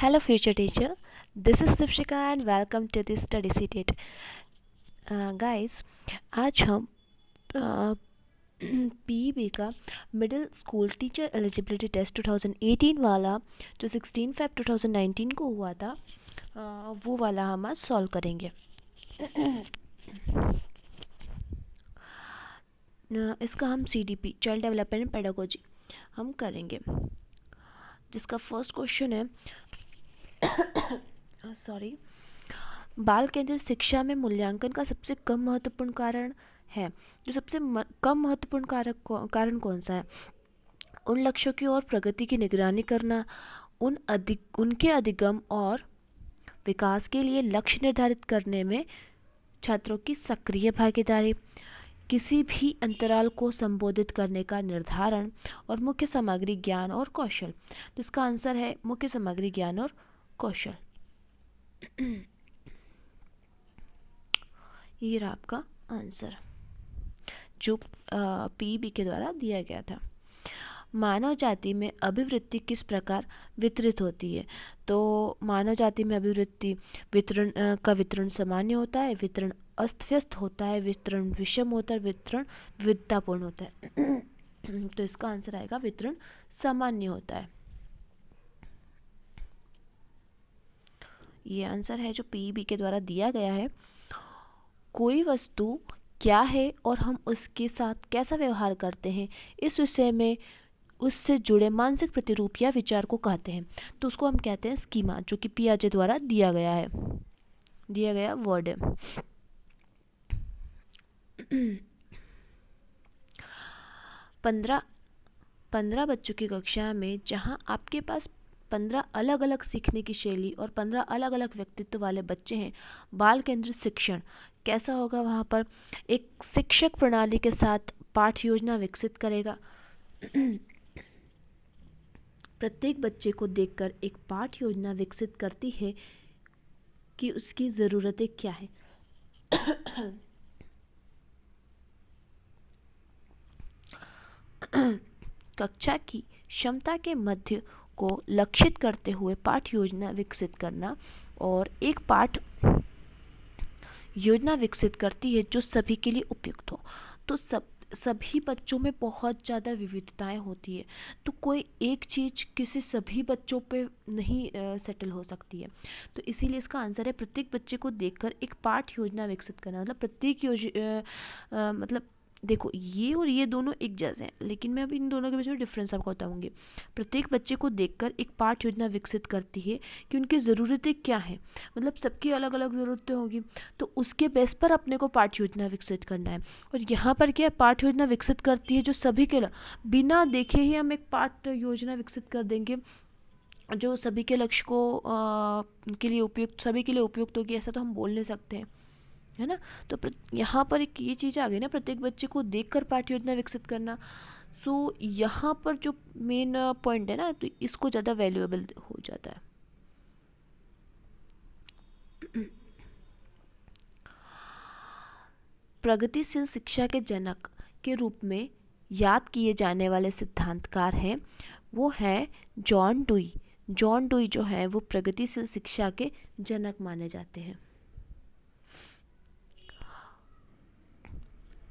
Hello, future teacher. This is Dipshika and welcome to the study seat. Guys, आज हम PEB का middle school teacher eligibility test 2018 वाला जो 16 Feb 2019 को हुआ था वो वाला हम आज सॉल्व करेंगे। इसका हम CDP चाइल्ड डेवलपमेंट पेडागोजी हम करेंगे, जिसका फर्स्ट क्वेश्चन है सॉरी बाल केंद्रित शिक्षा में मूल्यांकन का सबसे कम महत्वपूर्ण कारण है। जो सबसे कम महत्वपूर्ण कारण कौन सा है? उन लक्ष्यों की ओर प्रगति की निगरानी करना, उनके अधिगम और विकास के लिए लक्ष्य निर्धारित करने में छात्रों की सक्रिय भागीदारी, किसी भी अंतराल को संबोधित करने का निर्धारण और मुख्य सामग्री ज्ञान और कौशल। तो इसका आंसर है मुख्य सामग्री ज्ञान और कौशल। ये रहा आपका आंसर जो पीईबी के द्वारा दिया गया था। मानव जाति में अभिवृत्ति किस प्रकार वितरित होती है? तो मानव जाति में अभिवृत्ति वितरण सामान्य होता है, वितरण अस्त व्यस्त होता है, वितरण विषम होता है, वितरण विविधतापूर्ण होता है। तो इसका आंसर आएगा वितरण सामान्य होता है। ये आंसर है जो पीईबी के द्वारा दिया गया है। कोई वस्तु क्या है और हम उसके साथ कैसा व्यवहार करते हैं, इस विषय में उससे जुड़े मानसिक प्रतिरूप या विचार को कहते हैं। तो उसको हम कहते हैं स्कीमा, जो कि पियाजे द्वारा दिया गया वर्ड है। 15 बच्चों की कक्षा में जहां आपके पास 15 अलग अलग सीखने की शैली और 15 अलग अलग व्यक्तित्व वाले बच्चे हैं, बाल केंद्रित शिक्षण कैसा होगा? वहाँ पर एक शिक्षक प्रणाली के साथ पाठ योजना विकसित करेगा। प्रत्येक बच्चे को देखकर एक पाठ योजना विकसित करती है कि उसकी ज़रूरतें क्या है। कक्षा की क्षमता के मध्य को लक्षित करते हुए पाठ योजना विकसित करना, और एक पाठ योजना विकसित करती है जो सभी के लिए उपयुक्त हो। तो सभी बच्चों में बहुत ज़्यादा विविधताएं होती है, तो कोई एक चीज़ किसी सभी बच्चों पे नहीं सेटल हो सकती है। तो इसीलिए इसका आंसर है प्रत्येक बच्चे को देखकर एक पाठ योजना विकसित करना। मतलब प्रत्येक मतलब देखो, ये और ये दोनों एक जैसे हैं, लेकिन मैं अभी इन दोनों के बीच में डिफरेंस आपको बताऊंगी। प्रत्येक बच्चे को देखकर एक पाठ योजना विकसित करती है कि उनकी ज़रूरतें क्या हैं। मतलब सबकी अलग अलग ज़रूरतें होगी, तो उसके बेस पर अपने को पाठ योजना विकसित करना है। और यहाँ पर क्या है, पाठ योजना विकसित करती है जो सभी के बिना देखे ही हम एक पाठ योजना विकसित कर देंगे जो सभी के लक्ष्य को के लिए उपयुक्त, सभी के लिए उपयुक्त होगी, ऐसा तो हम बोल नहीं सकते हैं, है ना। तो यहाँ पर एक ये चीज़ आ गई ना, प्रत्येक बच्चे को देखकर पाठ्य योजना विकसित करना। सो यहाँ पर जो मेन पॉइंट है ना, तो इसको ज़्यादा वैल्यूएबल हो जाता है। प्रगतिशील शिक्षा के जनक के रूप में याद किए जाने वाले सिद्धांतकार हैं, वो है जॉन डुई। जॉन डुई जो है वो प्रगतिशील शिक्षा के जनक माने जाते हैं।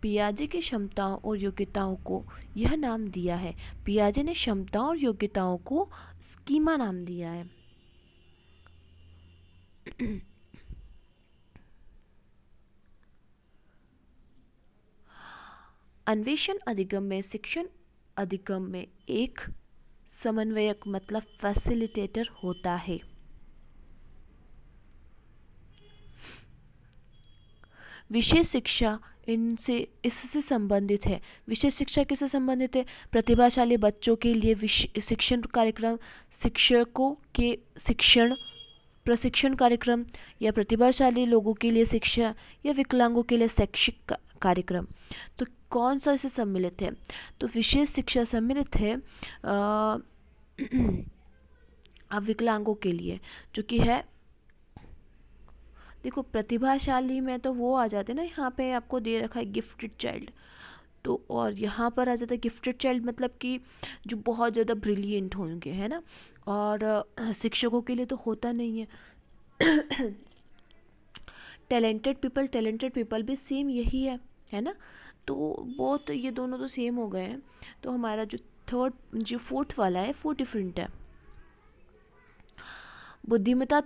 पियाजे की क्षमताओं और योग्यताओं को यह नाम दिया है। पियाजे ने क्षमताओं और योग्यताओं को स्कीमा नाम दिया है। अन्वेषण अधिगम में शिक्षण अधिगम में एक समन्वयक मतलब फैसिलिटेटर होता है। विशेष शिक्षा इससे संबंधित है। विशेष शिक्षा किससे संबंधित है? प्रतिभाशाली बच्चों के लिए शिक्षण कार्यक्रम, शिक्षकों के प्रशिक्षण कार्यक्रम, या प्रतिभाशाली लोगों के लिए शिक्षा, या विकलांगों के लिए शैक्षिक कार्यक्रम। तो कौन सा इससे सम्मिलित है? तो विशेष शिक्षा सम्मिलित है विकलांगों के लिए, जो कि है, देखो प्रतिभाशाली में तो वो आ जाते ना, यहाँ पे आपको दे रखा है गिफ्टेड चाइल्ड, तो और यहाँ पर आ जाता है गिफ्टेड चाइल्ड, मतलब कि जो बहुत ज़्यादा ब्रिलियंट होंगे, है ना। और शिक्षकों के लिए तो होता नहीं है। टैलेंटेड पीपल भी सेम यही है ना। तो वो तो ये दोनों तो सेम हो गए हैं। तो हमारा जो फोर्थ वाला है वो डिफरेंट है। बुद्धिमत्ता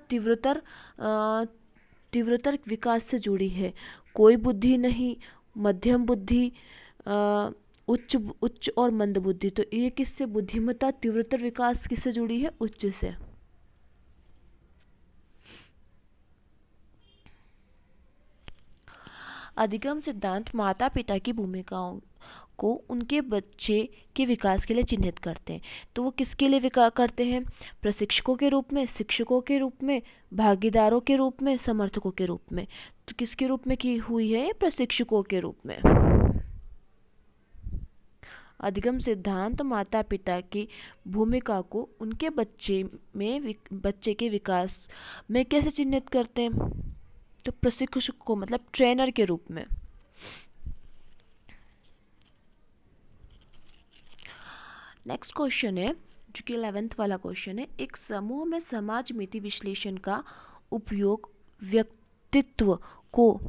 तीव्रतर विकास से जुड़ी है। कोई बुद्धि नहीं, मध्यम बुद्धि, अ, उच्च उच्च और मंद बुद्धि। तो ये किससे, बुद्धिमत्ता तीव्रतर विकास किससे जुड़ी है, उच्च से। अधिगम सिद्धांत माता पिता की भूमिकाओं को उनके बच्चे के विकास के लिए चिन्हित करते हैं। तो वो किसके लिए विकास करते हैं, प्रशिक्षकों के रूप में, शिक्षकों के रूप में, भागीदारों के रूप में, समर्थकों के रूप में। तो किसके रूप में की हुई है, प्रशिक्षकों के रूप में। अधिगम सिद्धांत माता पिता की भूमिका को उनके बच्चे के विकास में कैसे चिन्हित करते हैं, तो प्रशिक्षक को मतलब ट्रेनर के रूप में। नेक्स्ट क्वेश्चन है जो कि 11th वाला क्वेश्चन है, एक समूह में समाज मिति विश्लेषण का उपयोग व्यक्तित्व को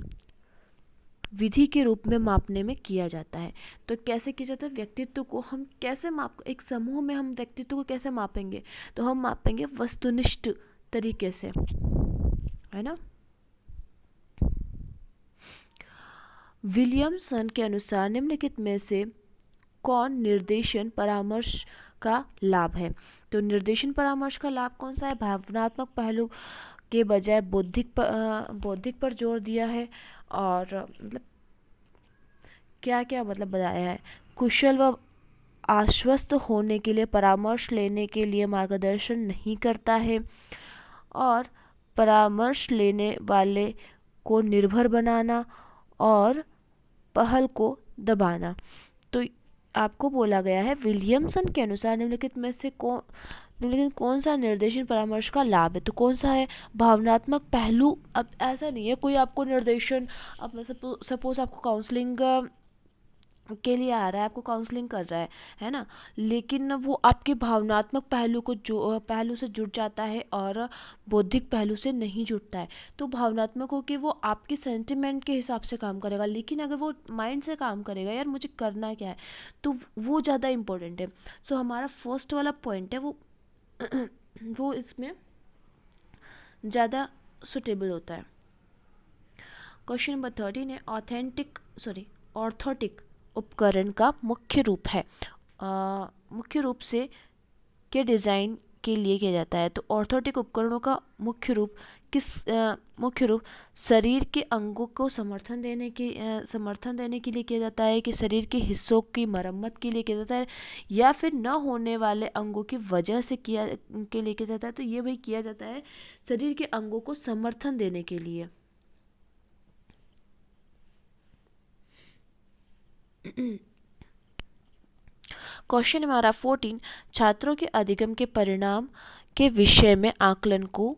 विधि के रूप में मापने में किया जाता है। तो कैसे किया जाता है, व्यक्तित्व को हम कैसे एक समूह में हम व्यक्तित्व को कैसे मापेंगे, तो हम मापेंगे वस्तुनिष्ठ तरीके से, है ना। विलियमसन के अनुसार निम्नलिखित में से कौन निर्देशन परामर्श का लाभ है। तो निर्देशन परामर्श का लाभ कौन सा है, भावनात्मक पहलू के बजाय बौद्धिक पर जोर दिया है। और मतलब क्या क्या मतलब बताया है, कुशल व आश्वस्त होने के लिए परामर्श लेने के लिए मार्गदर्शन नहीं करता है, और परामर्श लेने वाले को निर्भर बनाना और पहल को दबाना। तो आपको बोला गया है विलियमसन के अनुसार निम्नलिखित कौन सा निर्देशन परामर्श का लाभ है, तो कौन सा है, भावनात्मक पहलू। अब ऐसा नहीं है कोई आपको निर्देशन, अब सपोज आपको काउंसलिंग के लिए आ रहा है, आपको काउंसलिंग कर रहा है ना, लेकिन वो आपके भावनात्मक पहलू से जुड़ जाता है और बौद्धिक पहलू से नहीं जुड़ता है। तो भावनात्मक हो के वो आपकी सेंटिमेंट के हिसाब से काम करेगा, लेकिन अगर वो माइंड से काम करेगा, यार मुझे करना क्या है, तो वो ज़्यादा इम्पोर्टेंट है। सो हमारा फर्स्ट वाला पॉइंट है वो वो इसमें ज़्यादा सुटेबल होता है। क्वेश्चन नंबर 13 है, ऑर्थोटिक उपकरण का मुख्य रूप है, मुख्य रूप से के डिज़ाइन के लिए किया जाता है। तो ऑर्थोटिक उपकरणों का मुख्य रूप शरीर के अंगों को समर्थन देने के लिए किया जाता है, कि शरीर के हिस्सों की मरम्मत के लिए किया जाता है, या फिर न होने वाले अंगों की वजह से के लिए किया जाता है। तो ये भाई किया जाता है शरीर के अंगों को समर्थन देने के लिए। क्वेश्चन हमारा 14, छात्रों के अधिगम के परिणाम के विषय में आकलन को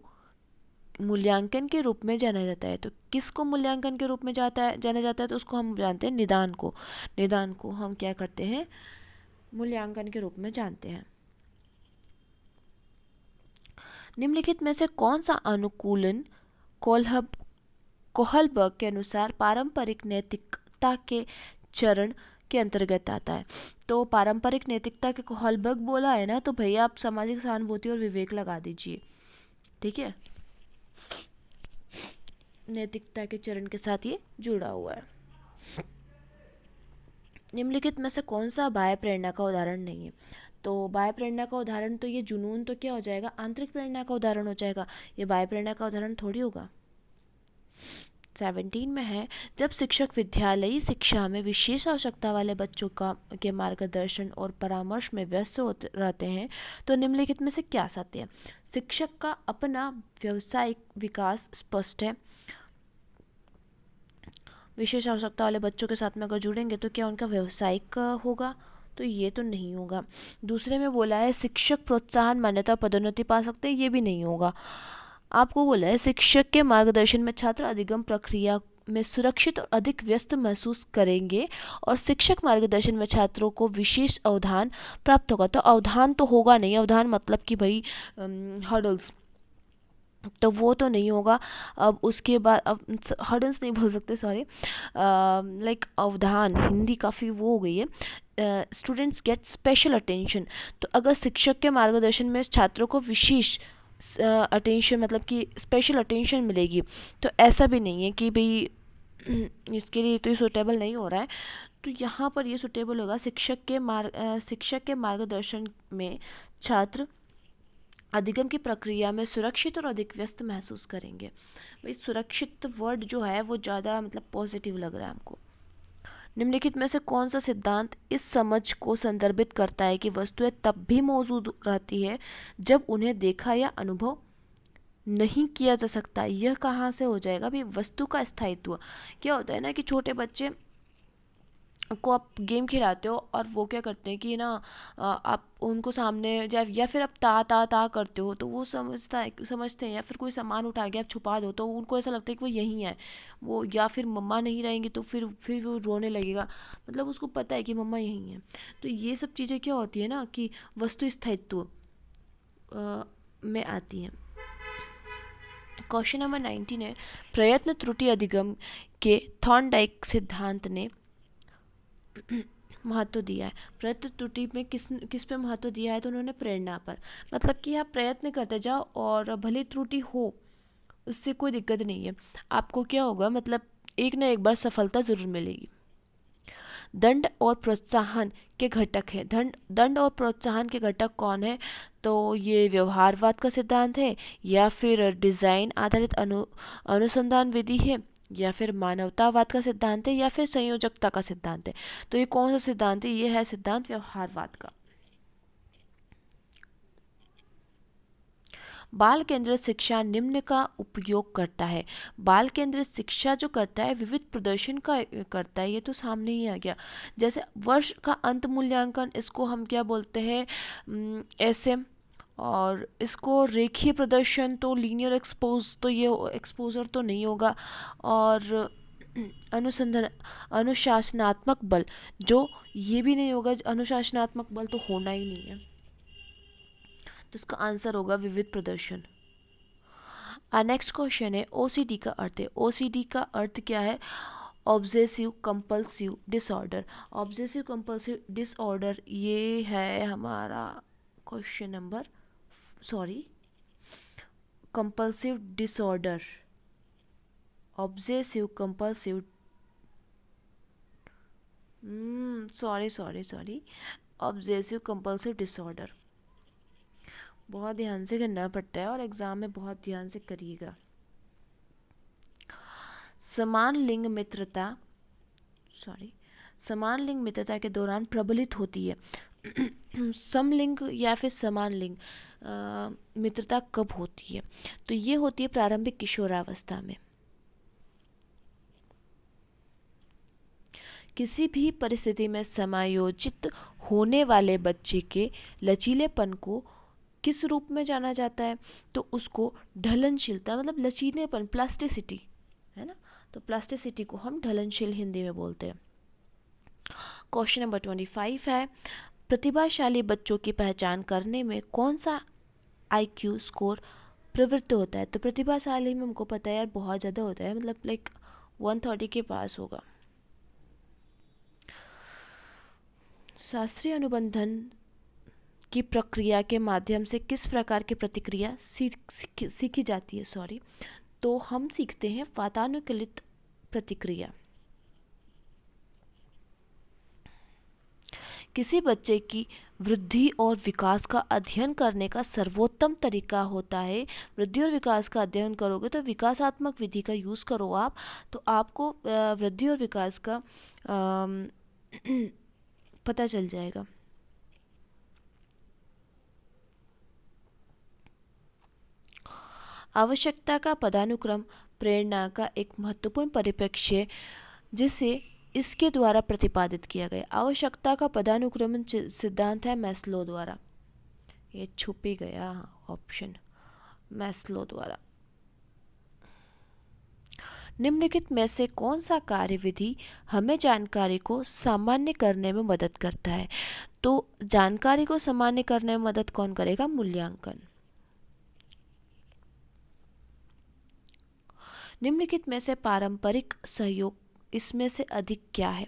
मूल्यांकन के रूप में जाना जाता है। तो किसको मूल्यांकन के रूप में जाना जाता है, तो उसको हम जानते हैं निदान को हम क्या करते हैं, मूल्यांकन के रूप में जानते हैं। निम्नलिखित में से कौन सा अनुकूलन कोहलबर्ग के अनुसार पारंपरिक नैतिकता के चरण के अंतर्गत आता है। तो पारंपरिक नैतिकता के कोहलबर्ग बोला है ना, तो भैया आप सामाजिक सहानुभूति और विवेक लगा दीजिए, ठीक है। नैतिकता के चरण के साथ ये जुड़ा हुआ है। निम्नलिखित में से कौन सा बाह्य प्रेरणा का उदाहरण नहीं है। तो बाह्य प्रेरणा का उदाहरण, तो ये जुनून तो क्या हो जाएगा, आंतरिक प्रेरणा का उदाहरण हो जाएगा, ये बाह्य प्रेरणा का उदाहरण थोड़ी होगा। 17 में है, जब शिक्षक विद्यालयी शिक्षा में विशेष आवश्यकता वाले बच्चों के मार्गदर्शन और परामर्श में व्यस्त रहते हैं, तो निम्नलिखित में से क्या सत्य है। शिक्षक का अपना व्यावसायिक विकास स्पष्ट है। विशेष आवश्यकता वाले बच्चों के साथ में अगर जुड़ेंगे तो क्या उनका व्यावसायिक होगा, तो ये तो नहीं होगा। दूसरे में बोला है शिक्षक प्रोत्साहन मान्यता पदोन्नति पा सकते हैं, ये भी नहीं होगा। आपको बोला है शिक्षक के मार्गदर्शन में छात्र अधिगम प्रक्रिया में सुरक्षित और अधिक व्यस्त महसूस करेंगे और शिक्षक मार्गदर्शन में छात्रों को विशेष अवधान प्राप्त होगा। तो अवधान तो होगा नहीं, अवधान मतलब कि भाई हर्डल्स, तो वो तो नहीं होगा। अब उसके बाद अब हर्डल्स नहीं बोल सकते, सॉरी, लाइक अवधान हिंदी काफ़ी वो हो गई है। स्टूडेंट्स गेट स्पेशल अटेंशन, तो अगर शिक्षक के मार्गदर्शन में छात्रों को विशेष अटेंशन मतलब कि स्पेशल अटेंशन मिलेगी, तो ऐसा भी नहीं है कि भाई इसके लिए तो ये सूटेबल नहीं हो रहा है। तो यहाँ पर ये सूटेबल होगा, शिक्षक के मार्गदर्शन में छात्र अधिगम की प्रक्रिया में सुरक्षित और अधिक व्यस्त महसूस करेंगे। भाई सुरक्षित वर्ड जो है वो ज़्यादा मतलब पॉजिटिव लग रहा है हमको। निम्नलिखित में से कौन सा सिद्धांत इस समझ को संदर्भित करता है कि वस्तुएं तब भी मौजूद रहती है जब उन्हें देखा या अनुभव नहीं किया जा सकता? यह कहाँ से हो जाएगा भाई? वस्तु का स्थायित्व। क्या होता है ना कि छोटे बच्चे को आप गेम खिलाते हो और वो क्या करते हैं कि ना आप उनको सामने या फिर आप ता ता ता करते हो, तो वो समझते हैं, या फिर कोई सामान उठा के आप छुपा दो तो उनको ऐसा लगता है कि वो यहीं है, वो या फिर मम्मा नहीं रहेंगी तो फिर वो रोने लगेगा, मतलब उसको पता है कि मम्मा यहीं है। तो ये सब चीज़ें क्या होती है ना कि वस्तु स्थायित्व में आती हैं। क्वेश्चन नंबर 19 है, प्रयत्न त्रुटि अधिगम के थॉर्नडाइक सिद्धांत ने महत्व दिया है। प्रयत्न त्रुटि में किस पे महत्व दिया है? तो उन्होंने प्रेरणा पर, मतलब कि आप प्रयत्न करते जाओ और भले त्रुटि हो उससे कोई दिक्कत नहीं है, आपको क्या होगा मतलब एक ना एक बार सफलता जरूर मिलेगी। दंड और प्रोत्साहन के घटक है। दंड और प्रोत्साहन के घटक कौन है? तो ये व्यवहारवाद का सिद्धांत है, या फिर डिजाइन आधारित अनुसंधान विधि है, या फिर मानवतावाद का सिद्धांत है, या फिर संयोजकता का सिद्धांत है। तो ये कौन सा सिद्धांत है? ये है सिद्धांत व्यवहारवाद का। बाल केंद्रित शिक्षा निम्न का उपयोग करता है। बाल केंद्रित शिक्षा जो करता है विविध प्रदर्शन का करता है, ये तो सामने ही आ गया। जैसे वर्ष का अंत मूल्यांकन, इसको हम क्या बोलते हैं? एसएम। और इसको रेखीय प्रदर्शन तो लीनियर तो ये एक्सपोजर तो नहीं होगा। और अनुसंधान अनुशासनात्मक बल, जो ये भी नहीं होगा, अनुशासनात्मक बल तो होना ही नहीं है, तो इसका आंसर होगा विविध प्रदर्शन। नेक्स्ट क्वेश्चन है, ओसीडी का अर्थ है। ओसीडी का अर्थ क्या है? Obsessive compulsive disorder. Obsessive compulsive disorder ये है हमारा question number, sorry, compulsive disorder, obsessive compulsive, sorry, obsessive compulsive disorder. बहुत ध्यान से करना पड़ता है और एग्जाम में बहुत ध्यान से करिएगा। समान लिंग मित्रता के दौरान प्रबलित होती है। समलिंग या फिर समान लिंग मित्रता कब होती है? तो ये होती है प्रारंभिक किशोरावस्था में। किसी भी परिस्थिति में समायोजित होने वाले बच्चे के लचीलेपन को किस रूप में जाना जाता है? तो उसको ढलनशीलता, मतलब लचीलेपन, प्लास्टिसिटी है ना, तो प्लास्टिसिटी को हम ढलनशील हिंदी में बोलते हैं। क्वेश्चन नंबर 25 है, प्रतिभाशाली बच्चों की पहचान करने में कौन सा आईक्यू स्कोर प्रवृत्त होता है? तो प्रतिभाशाली में हमको पता है यार बहुत ज़्यादा होता है, मतलब लाइक 130 के पास होगा। शास्त्रीय की प्रक्रिया के माध्यम से किस प्रकार की प्रतिक्रिया सीखी जाती है? तो हम सीखते हैं वातानुकूलित प्रतिक्रिया। किसी बच्चे की वृद्धि और विकास का अध्ययन करने का सर्वोत्तम तरीका होता है, वृद्धि और विकास का अध्ययन करोगे तो विकासात्मक विधि का यूज़ करो आप, तो आपको वृद्धि और विकास का पता चल जाएगा। आवश्यकता का पदानुक्रम प्रेरणा का एक महत्वपूर्ण परिप्रेक्ष्य जिसे इसके द्वारा प्रतिपादित किया गया। आवश्यकता का पदानुक्रमण सिद्धांत है मैस्लो द्वारा, ये छुप ही गया ऑप्शन, मैस्लो द्वारा। निम्नलिखित में से कौन सा कार्यविधि हमें जानकारी को सामान्य करने में मदद करता है? तो जानकारी को सामान्य करने में मदद कौन करेगा? मूल्यांकन। निम्नलिखित में से पारंपरिक सहयोग इसमें से अधिक क्या है?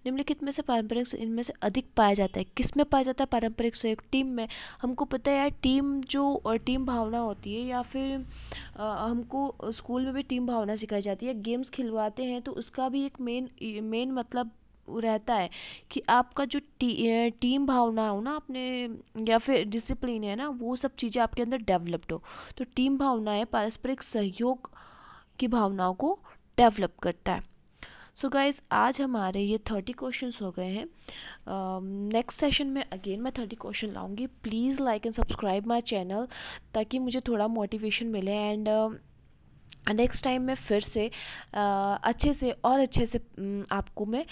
निम्नलिखित में से पारंपरिक इनमें से अधिक पाया जाता है, किस में पाया जाता है पारंपरिक सहयोग? टीम में। हमको पता है यार, टीम जो टीम भावना होती है, या फिर हमको स्कूल में भी टीम भावना सिखाई जाती है, गेम्स खिलवाते हैं तो उसका भी एक मेन मतलब रहता है कि आपका जो टीम भावना हो ना अपने, या फिर डिसिप्लिन है ना, वो सब चीज़ें आपके अंदर डेवलप्ड हो। तो टीम भावनाएं पारस्परिक सहयोग की भावनाओं को डेवलप करता है। सो गाइज, आज हमारे ये 30 क्वेश्चंस हो गए हैं। नेक्स्ट सेशन में अगेन मैं 30 क्वेश्चन लाऊंगी। Please like and subscribe my channel, ताकि मुझे थोड़ा मोटिवेशन मिले, एंड नेक्स्ट टाइम मैं फिर से अच्छे से और अच्छे से आपको मैं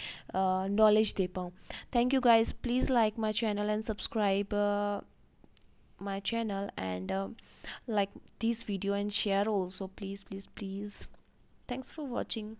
नॉलेज दे पाऊँ। Thank you guys, please like my channel and subscribe my channel, and like this video and share also, please please please. Thanks for watching.